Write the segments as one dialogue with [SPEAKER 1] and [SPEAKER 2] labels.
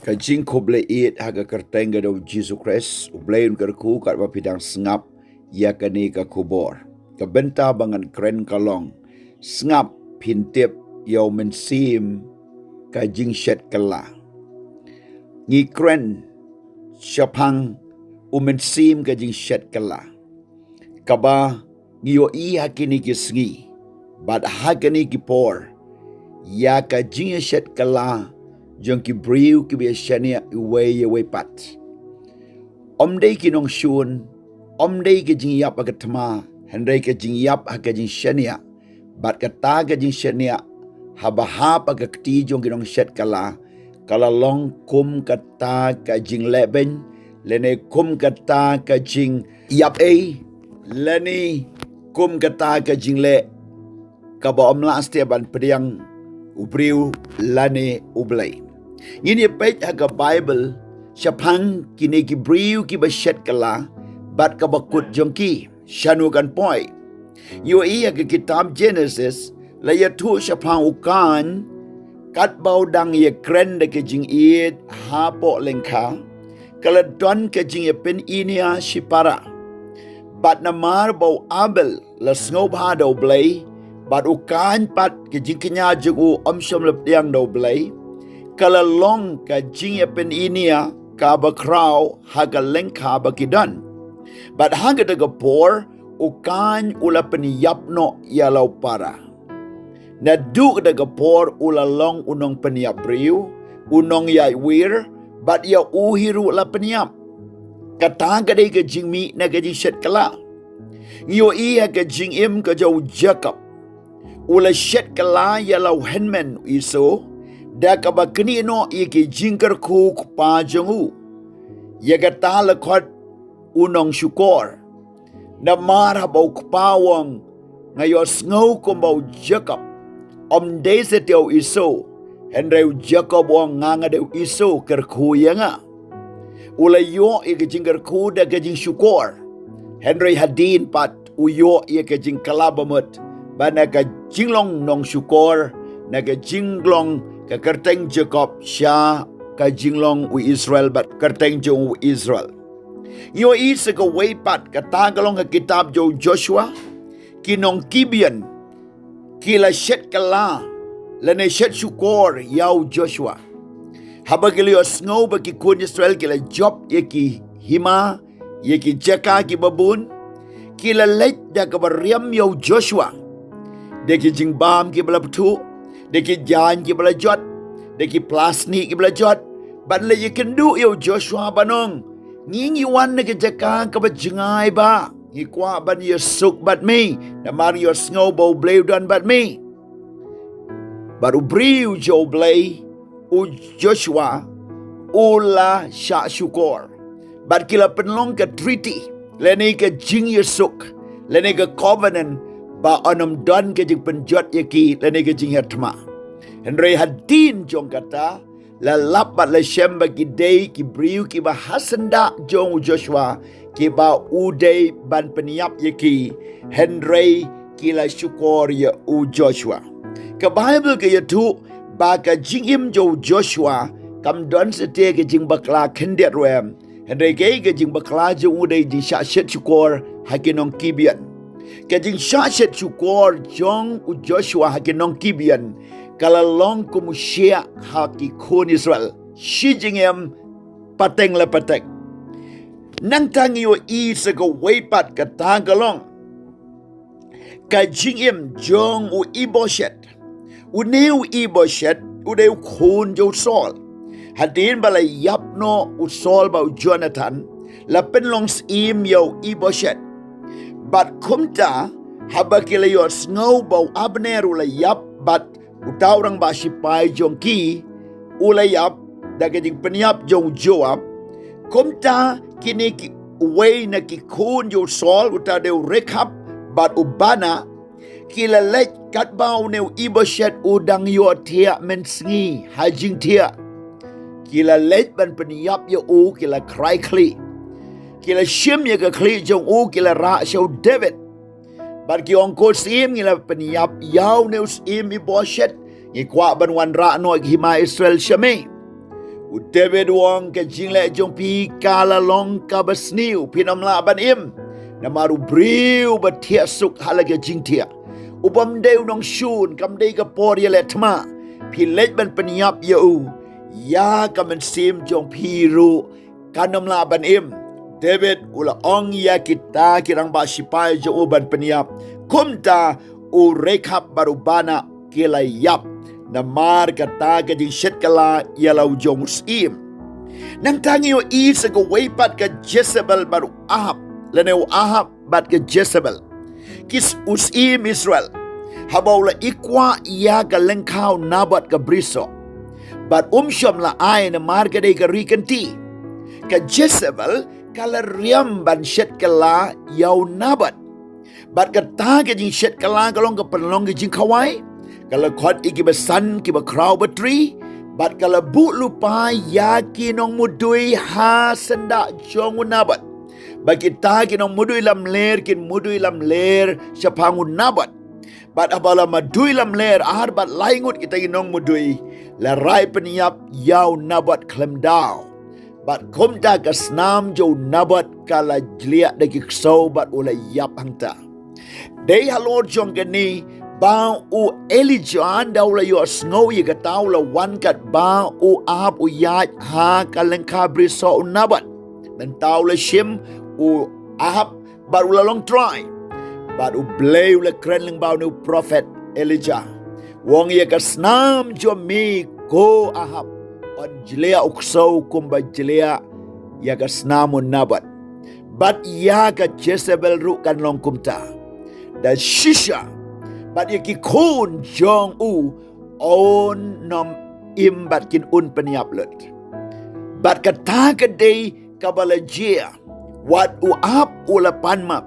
[SPEAKER 1] Kajing ko bleit haga kerteng gado Jesus Christ, ubleun kerku kat bapidang Sngap, ya kani ka kubor. Kabenta bangan kren kalong, Sngap pintip yau mynsiem ka jingshet kylla. Ngi kren syapang mynsiem ka jingshet kylla. Kaba ngiyo i hakini ki sngi, bat hakini ki por, ya ka jingshet kylla. Jong ki briu ki biashania iwe pat. Omdei ki nong shun, omdei ki jing yap aga tama, hendai ki jing yap aga jing shania, bat kata aga jing shania, habahap aga kti jong ki nong shet kylla, kala long kum kata ka jing leben, lene kum kata ka jing yap lene kum kata ka jing le, kaba omla ban pediang ubriu lane ublay. Ini page haga Bible syapang kini ki briu ki bashet kylla bat kabakut jongki shanukan poi. Yo iya ke kitab Genesis la ya tu syapang ukan kat bau dang ye kren de ke jing iet ha po lengka kala don ke jing ye pen inia shipara. Bat namar bau abel la sngop ha do blay bat ukan pat ke jing kenya jugu omsom lep diang do blay. Kala long ka jing pen inia ka bakraw haga lengka bakidan. But haga daga por ukan ula peniyap no yalau para. Na du daga por ula long unong peniyap briu, unong yai wir, but ya uhiru la peniyap. Kata ka day ka jing mi na ka jing shet kylla. Ngiyo iya ka jing im ka jau Jacob. Ula shet kylla yalau henmen iso. Da kaba kini no iki jingkar ku pa jongu. Ya gata lakot unong syukor. Na marah bau kupawang ngayon sngaw kumbau Jacob. Om desa tiaw iso. Henry Jacob wang nganga dew iso kerku ya nga. Ula yo iki jingkar ku da gajing syukor. Henry hadin pat uyo iki jing kalabamut. Bana ka jinglong nong syukor. Na ka jinglong ka kerteng Jacob sya ka jinglong u Israel bat kerteng jong u Israel. Yo isa ka waypat ka tagalong ka kitab jo Joshua kinong kibian kila shet kylla lane shet syukor yaw Joshua. Habagiliyo sngaw baki kun Israel kila job yaki hima yaki jaka ki babun kila leit da ka bariam yaw Joshua. Deki jingbam ki balaptu deki jan ki bela jot, deki plasni ki bela jot, but le you can do yo Joshua banong. Ngingi wan na jaka ka ba jingai ba. Ngi kwa ban yo suk bat me, na mar yo snow bow blay done bat me. But ubriu jo blay u Joshua ula sha syukor. But kila penlong ka treaty, lene ka jing yo suk, lene ka covenant ba onom don ke jing penjot yaki lene ke jing hatma. Henry hadin jong kata la lapat la shem bagi day ki briu ki ba hasanda jong Joshua ki ba uday ban peniap yaki Henry ki la syukor ya u Joshua. Ke Bible ke yatu ba ka jing im jo Joshua kam don sete ke jing bakla kendet rem. Henry ke jing bakla jong uday jing syak syukor hakinong kibian. Kajing jingshet syukor jong u Joshua hakinong kibian kala long kumusia haki kun Israel shijingem pateng la pateng nang tangiyo i sega waypat ka tagalong kajingem jong u iboshet u neu iboshet u deu kun jo Saul hadin bala yapno u Saul ba u Jonathan la penlongs im yo iboshet. Bat kumta habakila yo snow bau Abner ula yap bat utaw rang ba sipai jong ki ula yap daga jing peniap jong Joab kumta kini ki way na ki kun yo Saul uta deu rekap bat ubana kila lech kat bau neu iboshet udang yo tia mensngi hajing tia kila lech ban peniap yo u kila krai kli kila shim ya ka kli jong u kila ra show David. Bar ki ong ko sim ngila peniap yaw neus im iboshet ngi kwa ban wan ra no hima Israel shame. David wong ke jingle jong pi kala long ka basniu pinamla ban im namaru briu batia suk halaga jingtia ubam deu nong shun kam dei ka por ye letma pi let ban penyap yeu ya ka mynsiem jong pi ru kanamla ban im David ula ong ya kita kirang ba sipai jong uban penyap kumta u rekap barubana kylla yap namar kata ka jingshet kylla yalau jong mynsiem nang tangi o isa ka waypat ka Jezebel baru Ahab laneu Ahab bat ka Jezebel kis mynsiem Israel habaw la ikwa iya ka lengkaw nabat ka briso bat syam la ay na marga day ka rikanti ka Jezebel kala riam ban shet kylla yaw nabat bat ka ta ka jingshet kylla kalong ka panlong ka jingkawai kala khot iki basan ki ba kraw batri bat kala bu lupa ya kinong mudui ha senda jong nabat bagi ta kinong mudui lam ler kin mudui lam ler siapangun nabat bat abala madui lam ler ar bat laingut kita kinong mudui la rai peniap yaw nabat klem daw bat kumta kasnam jo nabat kala jliak dagi ksau bat ula yap hangta dei halor jong gani ba u Elijah daw la yo snow ye gataw la wan kat ba u Ahab u yat ha kalengka briso nabat dan taw la shim u Ahab bar ula long try bat u blay ula kren leng ba nu prophet Elijah wong ye kasnam jo mi ko Ahab on jlea ukso kumba jlea ya kasnamun nabat bat ya ka Jezebel ru kan long kumta dan shisha bat ye ki kun jong u on nom im bat kin un peniap lut bat kata kedai kabalajia wat u ap ula panmap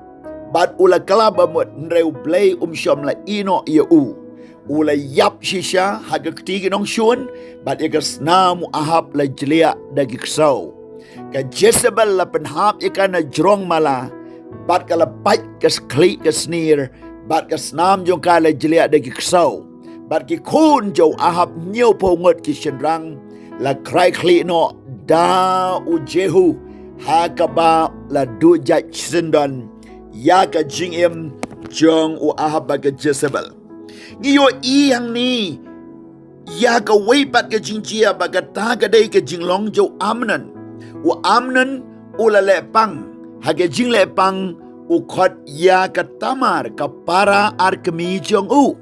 [SPEAKER 1] bat ula kalaba mot nreu blay syam la ino ye u ula yap shisha haga ketigi nong shun bat ye kasnamu Ahab la jlia dagi ksau ka Jezebel la penhap ye kana jrong mala bat kala pat kas kli kasnir bat kasnam jong kala jlia dagi ksau bat ki kun jo Ahab nyo po ngot ki shenrang la krai kli no da u Jehu ha kaba la du jaj sendon ya ka jingim jong u Ahab baga Jezebel ngiyo iyang ni ya ka waypat ka jingjia baga ta ka day ka jinglong jo Amnon u Amnon ula lepang haga jing lepang u khot ya ka Tamar ka para arkemi jong u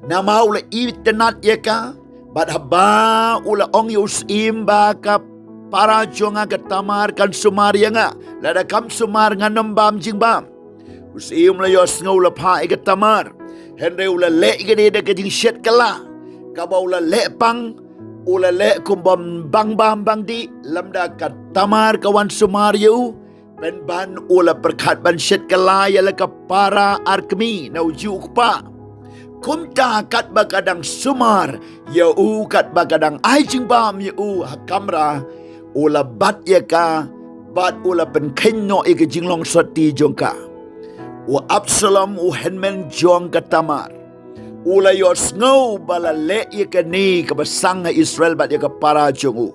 [SPEAKER 1] nama ula itenat ya ka bat haba ula ong yusim ba ka para jonga ka Tamar kan sumar ya nga lada kam sumar nga nambam jingbam usim la yos ngau la pa ka Tamar henre ula le gede da ka jingshet kylla ka ba ula le pang ula le kumbam bang bam bang di lamda ka Tamar kawan sumar yu ben ban ula perkat ban shet kylla ya la ka para arkemi na uju pa kumta kat bakadang sumar ya u kat bakadang ai jingbam ya u hakamra ula bat ya ka bat ula pen kenno e ka jinglong soti jongka u Absalom u henmen jong ka Tamar ula yo snow bala le ye ka ni ka basang ha Israel bat ye ka para jong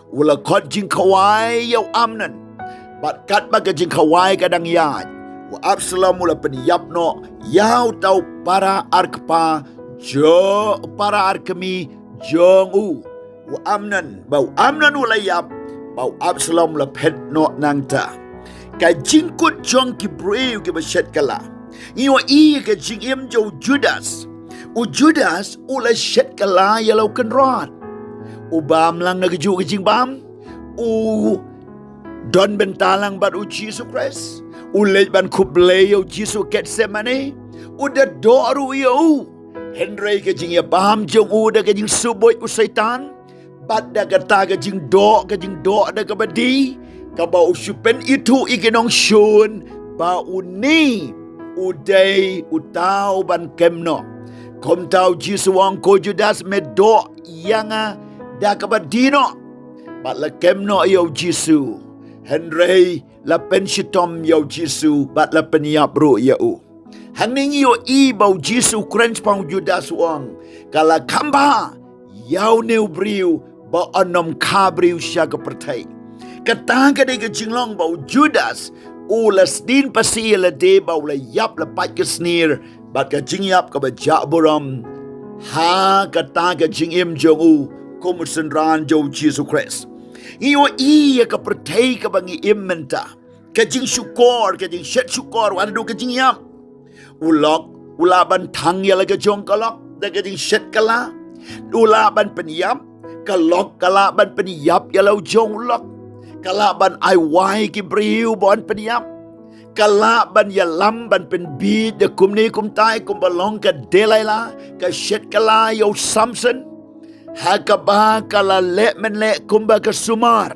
[SPEAKER 1] ula khot jing kawai yo Amnon bat kat ba ka jing kawai kadang yat u Absalom ula pen yap no yaw tau para arkpa jo para arkemi jong u Amnon bau Amnon ula yap bau Absalom la pet no nangta ka jingkut jong ki breu ki bashet kala iwa i ka jingim jo Judas u Judas ula shet kala yalau kan rod u bam lang nagju ka jingbam u don bentalang bat u Jesus Christ u lej ban kuble yo Jesus Getsemane u da doru yo Henry ka jing ya bam jong u da ka jing suboy u Satan bat da kata ka jing do da ka badi ka ba usupen itu ikinong shun ba uni uday utaw ban kemno kom tau jisuang ko Judas medo yanga da ka badino bat la kemno yo jisu Henry la penshitom yo jisu bat la peniap ru yo hangning yo i bau jisu krench pang Judas wang kala kamba yau neu briu ba anom kabriu sya ke pertai katang ka de ke jinglong bau Judas ulas din pasi la de bau la yap la pat ke snir bat ka jingyap ka ba ja boram ha katang ka jingim jong u komusen ran jo Jesus Christ iyo iya ka pertai ka bangi imenta ka jing syukur ka jing shet syukur wan do ka jingyap ulok ulaban thang ya la ka jong kalok da ka jing shet kala ulaban penyap kalok kala ban penyap ya lau jong lok kala ban ai wai ki briu bon penyap kala ban ya lam ban pen bi de kum ni kum tai kum balong ka delaila ka shet kala yo Samson hakaba kala le men le kumba ka sumar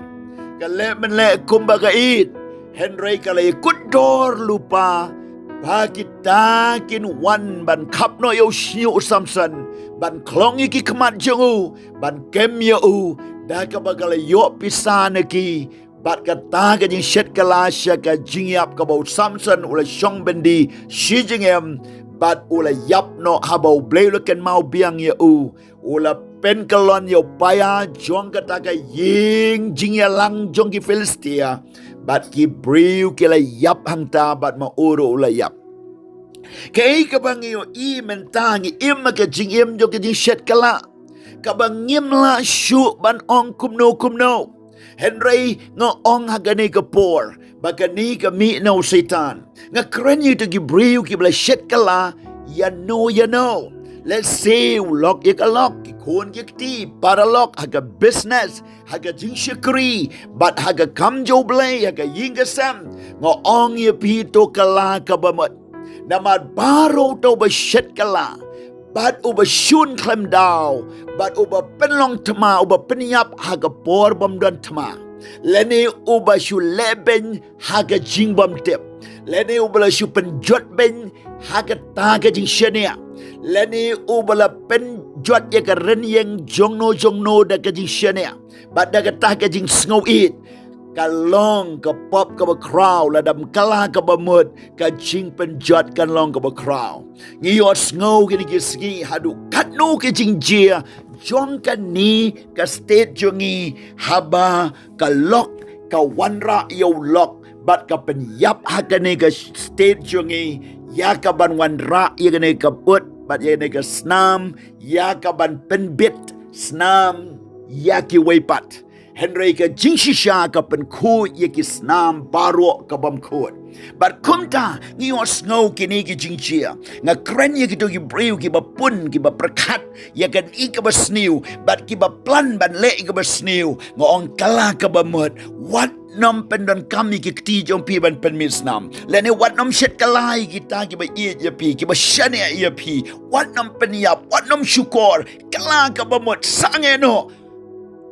[SPEAKER 1] ka le men le kumba ka it Henry kala ikut dor lupa Pakita kin wan ban kap no yo shiu Samson ban klong iki kemat jengu ban kem ya u da ka bagala yo pisana ki bat kata ka jing shet kala sya ka jingyap ka bau Samson ula shong bendi shi jingem bat ula yap no habau bleu ken mau biang ya u ula pen kalon yo paya jong kata ka ying jingya lang jong ki Filistia bat ki briu ki la yap hang ta bat ma uro ula yap kay kabangiyo i mentangi im ka jingim jo ka jing shet kala kabangim la shu ban ong kumno Henry nga ong hagani ka por bagani ka mi no setan nga krenyu to gibriu ki bla shet kala ya no let's say lock ik a lock kon ki ti para lock haga business haga jing shikri but haga kam jo blay haga yinga sam nga ong ye pi to kala ka bamat namad baro to ba shet kala bat uba shun klem daw bat uba penlong tama uba penyap haga por bam dan tama lene uba shu leben haga jing bam tip lene uba shu penjot ben haga taga jing shenia lene uba la penjot ya ka ren yang jongno da ka jing shenia bat da ka taga jing snow it kalong ka pop ka ba crowd la dam kala ka ba mud ka jing penjot kan long ka ba crowd ngiyot snow kini ki ski hadu katno ke jing jia jong ka ni ka state jongi haba ka lock ka wanra yo lock bat ka penyap hakane ka state jongi ya ka ban wanra ya ne ka put bat ya ne ka snam ya ka ban penbit snam ya ki weipat Henry ka jingshisha ka penku ye ki snam baro ka bam khot but kumta ngi os ngau kini ki jingchia nga kren ye ki to ki breu ki ba pun ki ba prakat ye kan I ka ba sniu but ki ba plan ban le ki ba sniu nga ong kala ka ba mot what nam pen dan kami ki kti jong pi ban pen mis nam le ne what nam shet kalai ki ta ki ba ye pi ki ba shane ye pi what nam pen yap what nam shukor kala ka ba mot sange no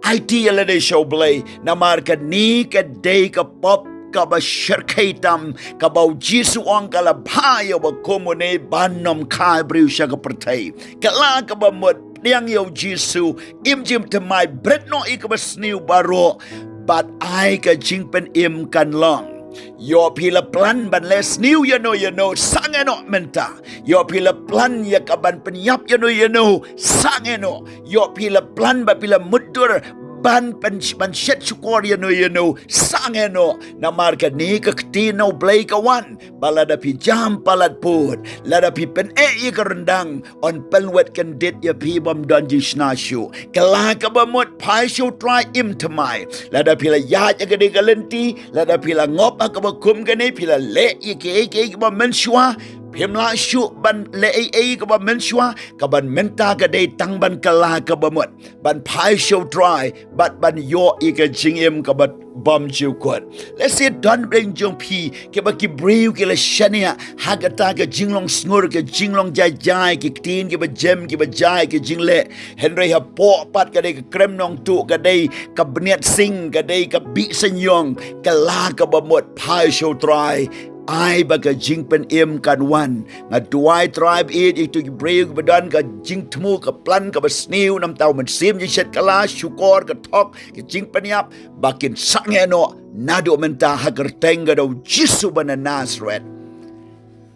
[SPEAKER 1] IT ala de show blay na marka ni ka day ka pop ka ba shirkaitam ka ba jisu ang kala bhayo ba komune banom ka briu sya ka pertai kala ka ba mot yang yo jisu imjim to my bread no I ka ba sniu baro but I ka jingpen im kan long yo pila plan ban les new you know sangeno menta yo pila plan ya kaban penyap you know sangeno yo pila plan ba pila mudur ban shet syukur you know sangeno namar ka ni ka ktino blay kawan balada pi jam palat put lada pi pen ka rendang on penwet kan dit ya pi bam don jishna shu kala ka bamot pai shu try im tamai lada pila ya ka de galenti lada pila ngop ka ba kum ka ni pila le ke ba menshua Pimla syu ban le ka ba menshua ka ban menta ka de tang ban kala ka ba mot ban pai show dry but ban yo ka jingim ka ba bam chiu kot let's say don bring jong pi ke ba ki briu ke la shania hagata ka jinglong sngur ke jinglong jai ki tin ke ba jem ke ba jai ke jingle Henry ha po pat ka de ka krem nong tu ka de ka bniat sing ka de ka bi senyong kala ka ba mot pai show dry I baga jing pen im kan wan nga duai tribe itu breu badan ka jing temu ka plan ka basniu nam tau mynsiem jingshet kala syukur ka tok ka jing pen yap bakin sangeno nado menta hagar tenga do jisu bana Nazareth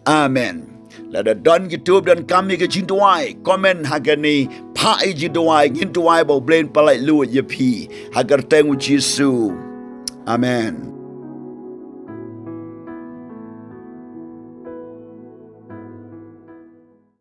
[SPEAKER 1] amen lada don YouTube dan kami ke jing duai komen hagani pa ji doai ngin doai bo blain palai lu ye pi hagar tengu Jesu. Amen.